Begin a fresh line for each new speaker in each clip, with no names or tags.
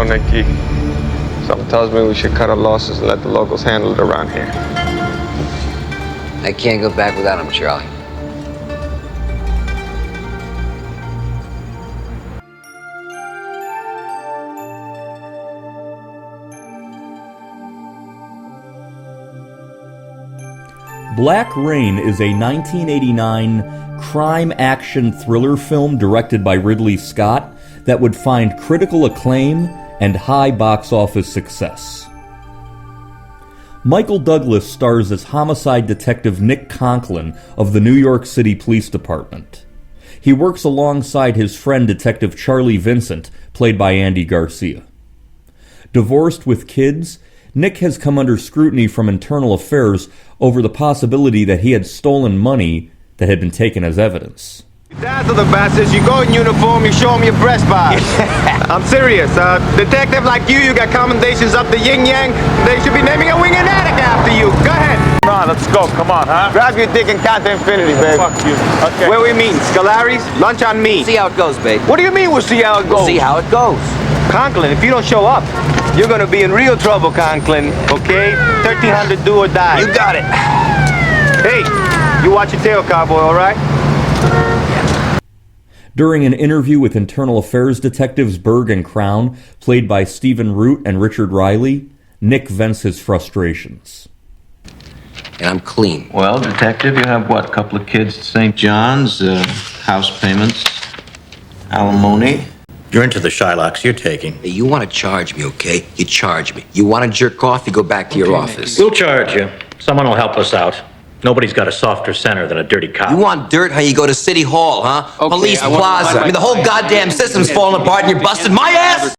know, Nicky. Something tells me we should cut our losses and let the locals handle it around here.
I can't go back without him, Charlie.
Black Rain is a 1989 crime action thriller film directed by Ridley Scott that would find critical acclaim and high box office success. Michael Douglas stars as homicide detective Nick Conklin of the New York City Police Department. He works alongside his friend Detective Charlie Vincent, played by Andy Garcia. Divorced with kids, Nick has come under scrutiny from internal affairs over the possibility that he had stolen money that had been taken as evidence.
You dazzle the bastards, you go in uniform, you show them your breast bars. I'm serious. Detective like you got commendations up the yin-yang. They should be naming a wing and attic after you. Go ahead.
Come on, let's go. Come on, huh?
Grab your dick and count to infinity, babe.
Fuck you. Okay.
Where we meet? Scalari's? Lunch on me.
See how it goes, babe.
What do you mean we'll see how it goes?
We'll see how it goes.
Conklin, if you don't show up, you're gonna be in real trouble, Conklin. Okay? 1300 do or die.
You got it.
Hey, you watch your tail, cowboy, all right?
During an interview with Internal Affairs detectives Berg and Crown, played by Stephen Root and Richard Riley, Nick vents his frustrations.
And I'm clean.
Well, Detective, you have what, a couple of kids at St. John's, house payments, alimony?
You're into the Shylocks you're taking.
Hey, you want to charge me, okay? You charge me. You want to jerk off, you go back to your office.
We'll charge you. Someone will help us out. Nobody's got a softer center than a dirty cop.
You want dirt? How you go to City Hall, huh?
Okay,
Police Plaza. I mean, the whole goddamn system's falling apart and you're busting my ass!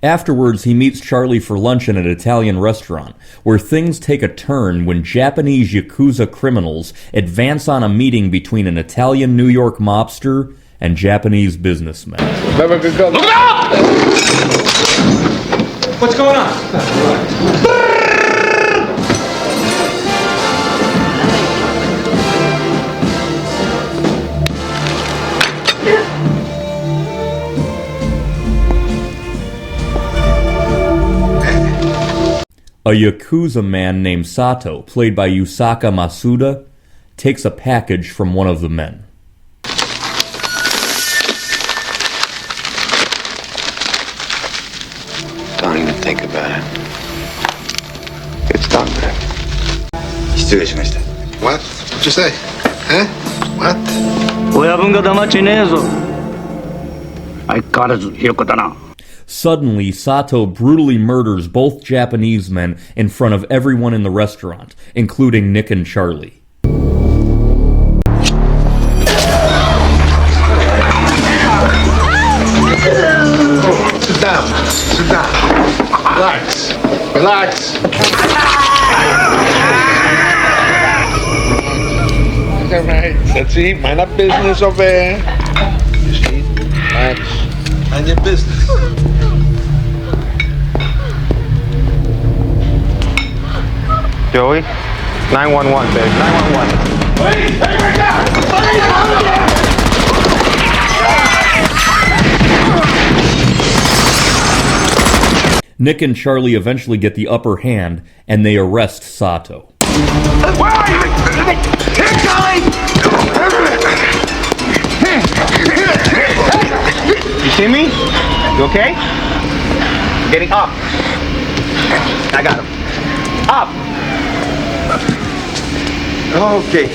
Afterwards, he meets Charlie for lunch in an Italian restaurant, where things take a turn when Japanese Yakuza criminals advance on a meeting between an Italian New York mobster and Japanese businessmen.
Look out! What's going on?
A Yakuza man named Sato, played by Yusaka Masuda, takes a package from one of the men.
Don't even think about it. It's done, man.
What? What'd you say? Huh? What?
親分が黙っちねえぞ。相変わらずひよこだな。
Suddenly, Sato brutally murders both Japanese men in front of everyone in the restaurant, including Nick and Charlie.
Sit down. Sit down. Relax. Relax. All right. Let's see. Mind our business over there. You see? Relax. Mind your business.
Joey? 911, babe. 911.
Please, take her down!
Nick and Charlie eventually get the upper hand, and they arrest Sato.
Where are you? Here, Charlie!
You see me? You okay? Getting up. I got him. Up. Okay.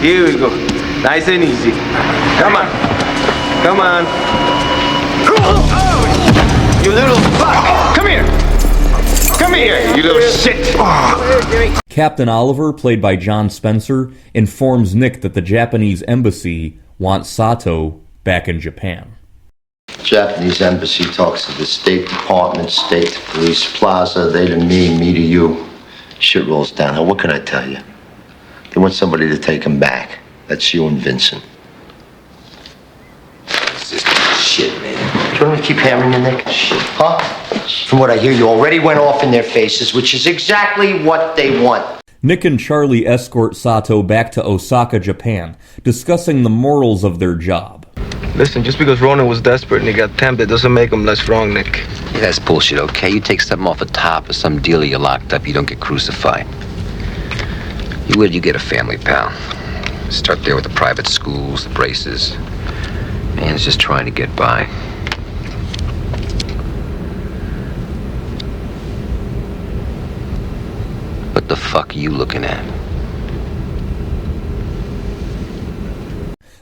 Here we go. Nice and easy. Come on. Come on. Oh, you little fuck. Come here. Come here, you little shit.
Captain Oliver, played by John Spencer, informs Nick that the Japanese embassy wants Sato back in Japan.
Japanese embassy talks to the State Department, State to Police Plaza, they to me to you. Shit rolls downhill. What can I tell you? They want somebody to take him back. That's you and Vincent. Shit, man. Do you want me to keep hammering your neck? Shit, huh? From what I hear, you already went off in their faces, which is exactly what they want.
Nick and Charlie escort Sato back to Osaka, Japan, discussing the morals of their job.
Listen, just because Ronan was desperate and he got tempted doesn't make him less wrong, Nick.
Yeah, that's bullshit, okay? You take something off the top of some dealer you locked up, you don't get crucified. You get a family, pal. Start there with the private schools, the braces. Man's just trying to get by. What the fuck are you looking at?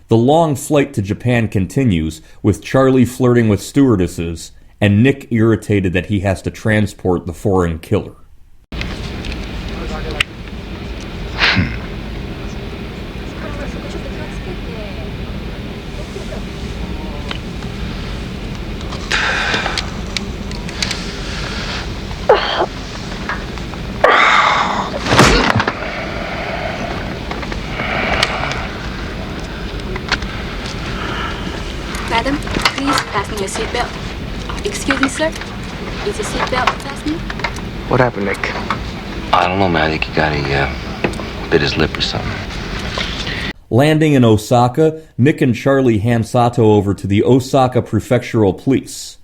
The long flight to Japan continues, with Charlie flirting with stewardesses and Nick irritated that he has to transport the foreign killer.
Madam, please fasten your seatbelt. Excuse me, sir. Is the seatbelt fastened?
What happened, Nick?
I don't know, man. I think he got bit his lip or something.
Landing in Osaka, Nick and Charlie hand Sato over to the Osaka Prefectural Police.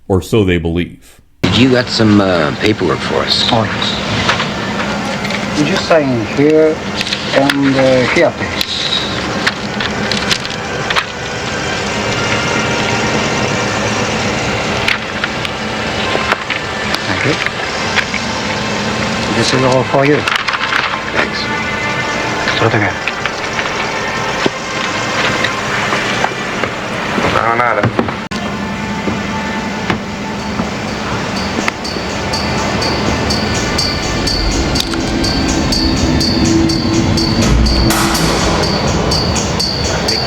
Or so they believe.
You got some paperwork for us?
Oh, yes. You just sign here and here, please. Thank you. This is all for you.
Thanks.
Start again.
Nada.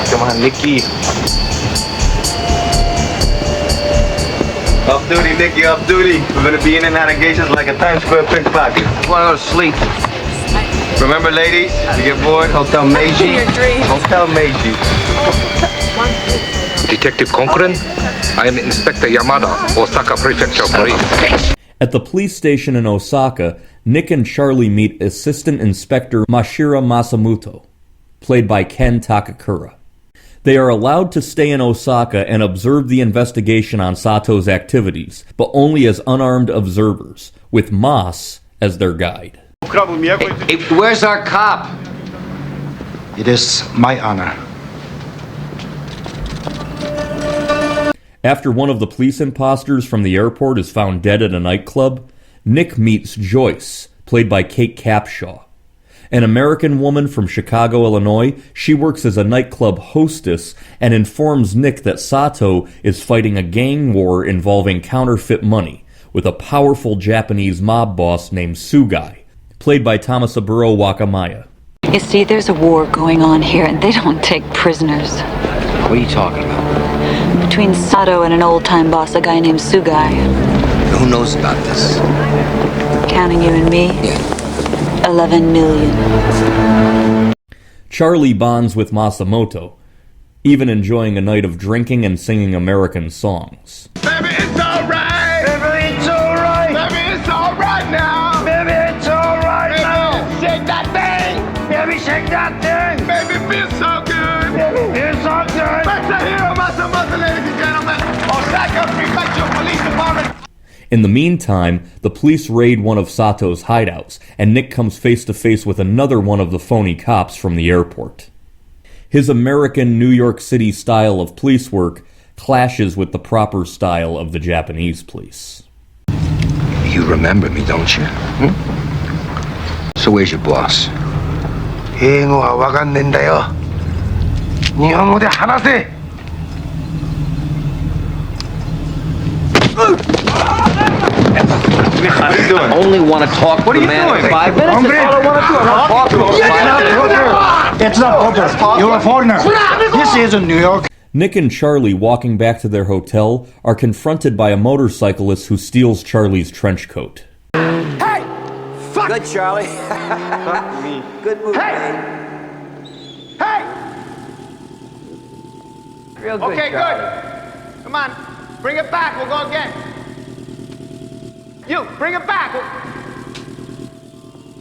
Come on, Nicky. Off duty, Nicky, off duty. We're gonna be in and out of gations like a Times Square pickpocket. I wanna go to sleep. Remember, ladies, if you get bored, Hotel Meiji. Hotel Meiji.
Detective Conklin, I am Inspector Yamada, Osaka Prefecture Police.
At the police station in Osaka, Nick and Charlie meet Assistant Inspector Mashira Masamuto, played by Ken Takakura. They are allowed to stay in Osaka and observe the investigation on Sato's activities, but only as unarmed observers, with Mas as their guide.
Hey, where's our cop?
It is my honor.
After one of the police imposters from the airport is found dead at a nightclub, Nick meets Joyce, played by Kate Capshaw. An American woman from Chicago, Illinois, she works as a nightclub hostess and informs Nick that Sato is fighting a gang war involving counterfeit money with a powerful Japanese mob boss named Sugai, played by Tomasaburo Wakamaya.
You see, there's a war going on here, and they don't take prisoners.
What are you talking about?
Between Sato and an old-time boss, a guy named Sugai.
Who knows about this?
Counting you and me?
Yeah.
11 million.
Charlie bonds with Masamoto, even enjoying a night of drinking and singing American songs.
Baby, it's alright. Baby, it's alright. Baby, it's alright now. Baby, it's alright now. Shake that thing. Baby, shake that thing. Baby, feels so good. Baby, feels so good. Back to here, Masamoto, ladies and gentlemen. Osaka Prefectural Police Department.
In the meantime, the police raid one of Sato's hideouts, and Nick comes face to face with another one of the phony cops from the airport. His American New York City style of police work clashes with the proper style of the Japanese police.
You remember me, don't you? Hmm? So where's your boss?
英語はわかんねえんだよ。日本語で話せ。
I only want to talk to the man in 5 minutes. That's all I want to do. I want to talk to him.
It's not over. You're a foreigner. This isn't New York.
Nick and Charlie, walking back to their hotel, are confronted by a motorcyclist who steals Charlie's trench coat.
Hey! Fuck!
Good, Charlie.
Fuck me.
Good move,
Hey! Hey!
Real good,
Okay,
Charlie.
good. Come on. Bring it back. We'll go again. You, bring it back.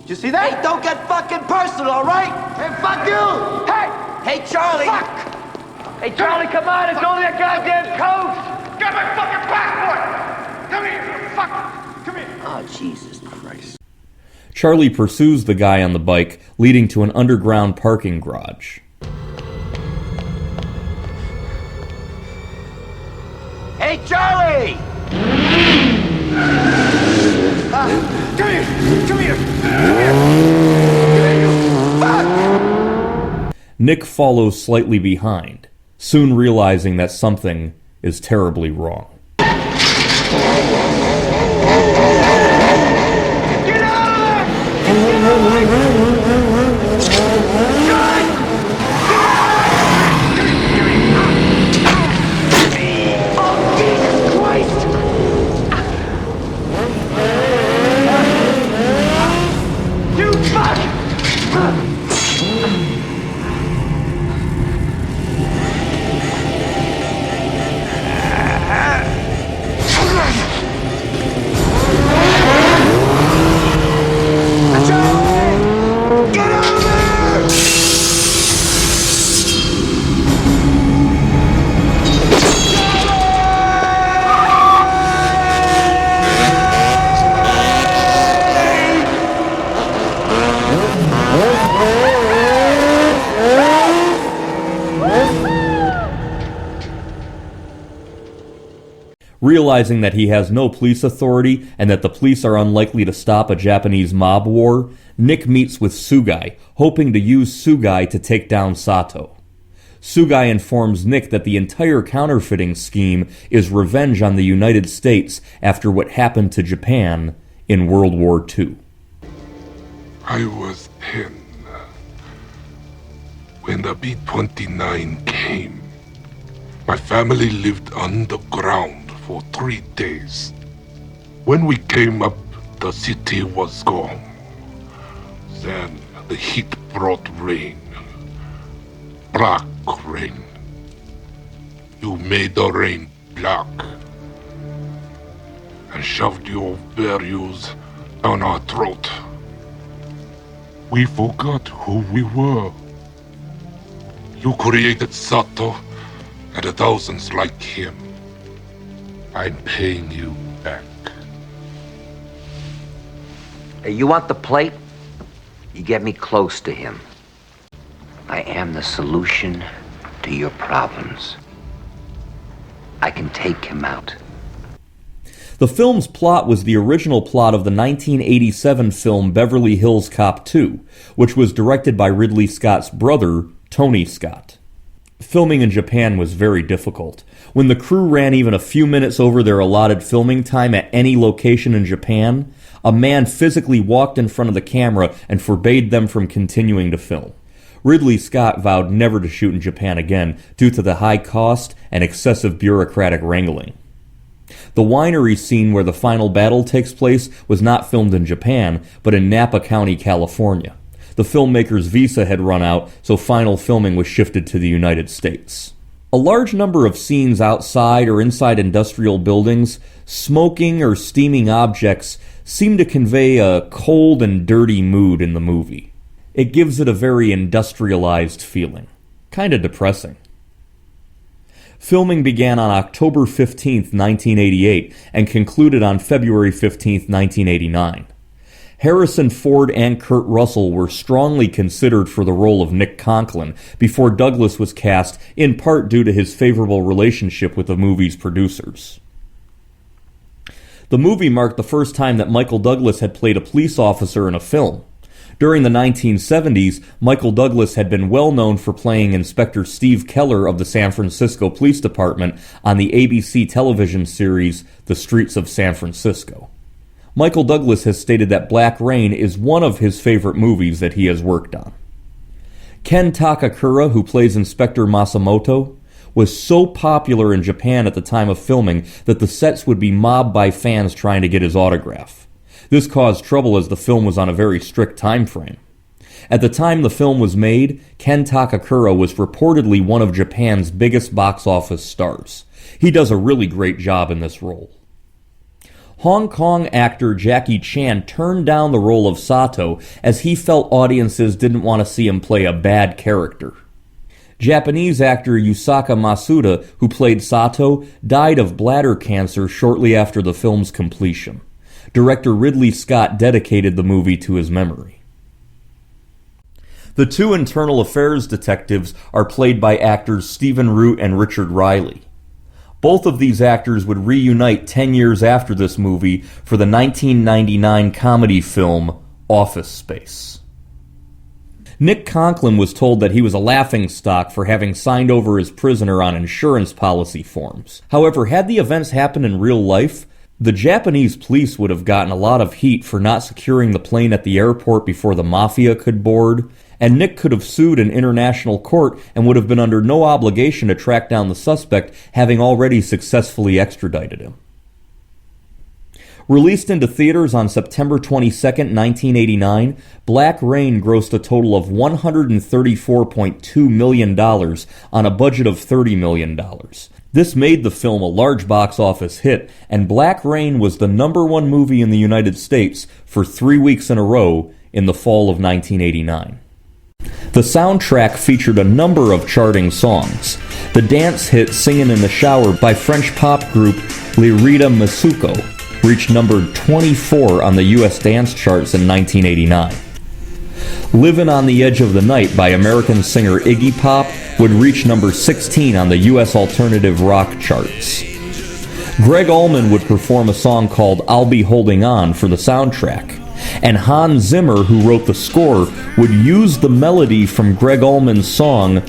Did you see that?
Hey, don't get fucking personal, all right?
Hey, fuck you! Hey!
Hey, Charlie.
Fuck!
Hey, Charlie, come on. It's only a goddamn coast. Get my fucking passport. Come here, fuck. Come here.
Oh, Jesus Christ.
Charlie pursues the guy on the bike, leading to an underground parking garage.
Hey, Charlie! Come here! Come here! Come here, you fuck!
Nick follows slightly behind, soon realizing that something is terribly wrong. Realizing that he has no police authority and that the police are unlikely to stop a Japanese mob war, Nick meets with Sugai, hoping to use Sugai to take down Sato. Sugai informs Nick that the entire counterfeiting scheme is revenge on the United States after what happened to Japan in World War II.
I was 10 when the B-29 came. My family lived underground for 3 days. When we came up, the city was gone. Then the heat brought rain. Black rain. You made the rain black and shoved your values down our throat. We forgot who we were. You created Sato and the thousands like him. I'm paying you back.
Hey, you want the plate? You get me close to him. I am the solution to your problems. I can take him out.
The film's plot was the original plot of the 1987 film Beverly Hills Cop 2, which was directed by Ridley Scott's brother, Tony Scott. Filming in Japan was very difficult. When the crew ran even a few minutes over their allotted filming time at any location in Japan, a man physically walked in front of the camera and forbade them from continuing to film. Ridley Scott vowed never to shoot in Japan again due to the high cost and excessive bureaucratic wrangling. The winery scene where the final battle takes place was not filmed in Japan, but in Napa County, California. The filmmaker's visa had run out, so final filming was shifted to the United States. A large number of scenes outside or inside industrial buildings, smoking or steaming objects, seem to convey a cold and dirty mood in the movie. It gives it a very industrialized feeling. Kinda depressing. Filming began on October 15, 1988, and concluded on February 15, 1989. Harrison Ford and Kurt Russell were strongly considered for the role of Nick Conklin before Douglas was cast, in part due to his favorable relationship with the movie's producers. The movie marked the first time that Michael Douglas had played a police officer in a film. During the 1970s, Michael Douglas had been well known for playing Inspector Steve Keller of the San Francisco Police Department on the ABC television series The Streets of San Francisco. Michael Douglas has stated that Black Rain is one of his favorite movies that he has worked on. Ken Takakura, who plays Inspector Masamoto, was so popular in Japan at the time of filming that the sets would be mobbed by fans trying to get his autograph. This caused trouble as the film was on a very strict time frame. At the time the film was made, Ken Takakura was reportedly one of Japan's biggest box office stars. He does a really great job in this role. Hong Kong actor Jackie Chan turned down the role of Sato as he felt audiences didn't want to see him play a bad character. Japanese actor Yusaka Masuda, who played Sato, died of bladder cancer shortly after the film's completion. Director Ridley Scott dedicated the movie to his memory. The two internal affairs detectives are played by actors Stephen Root and Richard Riley. Both of these actors would reunite 10 years after this movie for the 1999 comedy film Office Space. Nick Conklin was told that he was a laughingstock for having signed over his prisoner on insurance policy forms. However, had the events happened in real life, the Japanese police would have gotten a lot of heat for not securing the plane at the airport before the mafia could board, and Nick could have sued in international court and would have been under no obligation to track down the suspect, having already successfully extradited him. Released into theaters on September 22, 1989, Black Rain grossed a total of $134.2 million on a budget of $30 million. This made the film a large box office hit, and Black Rain was the #1 movie in the United States for 3 weeks in a row in the fall of 1989. The soundtrack featured a number of charting songs. The dance hit Singin' in the Shower by French pop group Lirita Masuko reached number 24 on the U.S. dance charts in 1989. Livin' on the Edge of the Night by American singer Iggy Pop would reach number 16 on the U.S. alternative rock charts. Greg Allman would perform a song called I'll Be Holding On for the soundtrack, and Hans Zimmer, who wrote the score, would use the melody from Greg Allman's song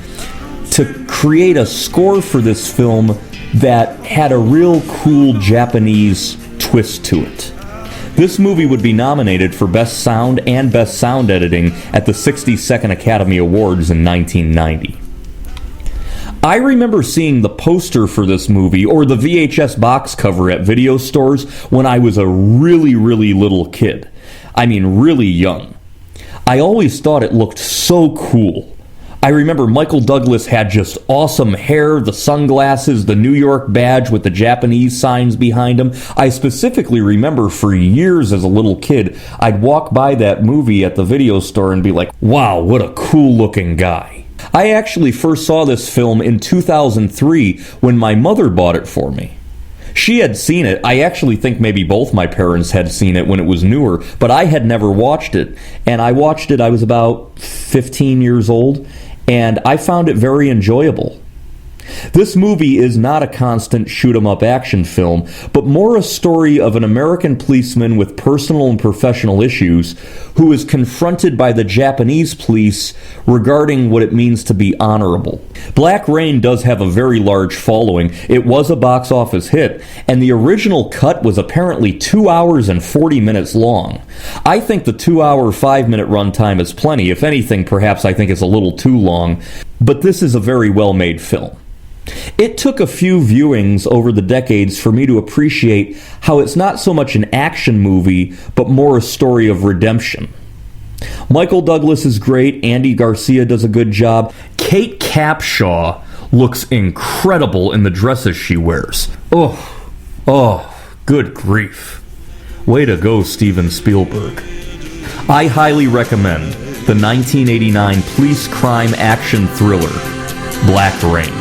to create a score for this film that had a real cool Japanese twist to it. This movie would be nominated for Best Sound and Best Sound Editing at the 62nd Academy Awards in 1990. I remember seeing the poster for this movie, or the VHS box cover at video stores, when I was a really, really little kid. I mean, really young. I always thought it looked so cool. I remember Michael Douglas had just awesome hair, the sunglasses, the New York badge with the Japanese signs behind him. I specifically remember for years as a little kid, I'd walk by that movie at the video store and be like, wow, what a cool looking guy. I actually first saw this film in 2003 when my mother bought it for me. She had seen it. I actually think maybe both my parents had seen it when it was newer, but I had never watched it. And I watched it, I was about 15 years old, and I found it very enjoyable. This movie is not a constant shoot-'em-up action film, but more a story of an American policeman with personal and professional issues who is confronted by the Japanese police regarding what it means to be honorable. Black Rain does have a very large following. It was a box office hit, and the original cut was apparently 2 hours and 40 minutes long. I think the 2-hour, 5-minute runtime is plenty. If anything, perhaps I think it's a little too long, but this is a very well-made film. It took a few viewings over the decades for me to appreciate how it's not so much an action movie, but more a story of redemption. Michael Douglas is great, Andy Garcia does a good job. Kate Capshaw looks incredible in the dresses she wears. Oh, good grief. Way to go, Steven Spielberg. I highly recommend the 1989 police crime action thriller, Black Rain.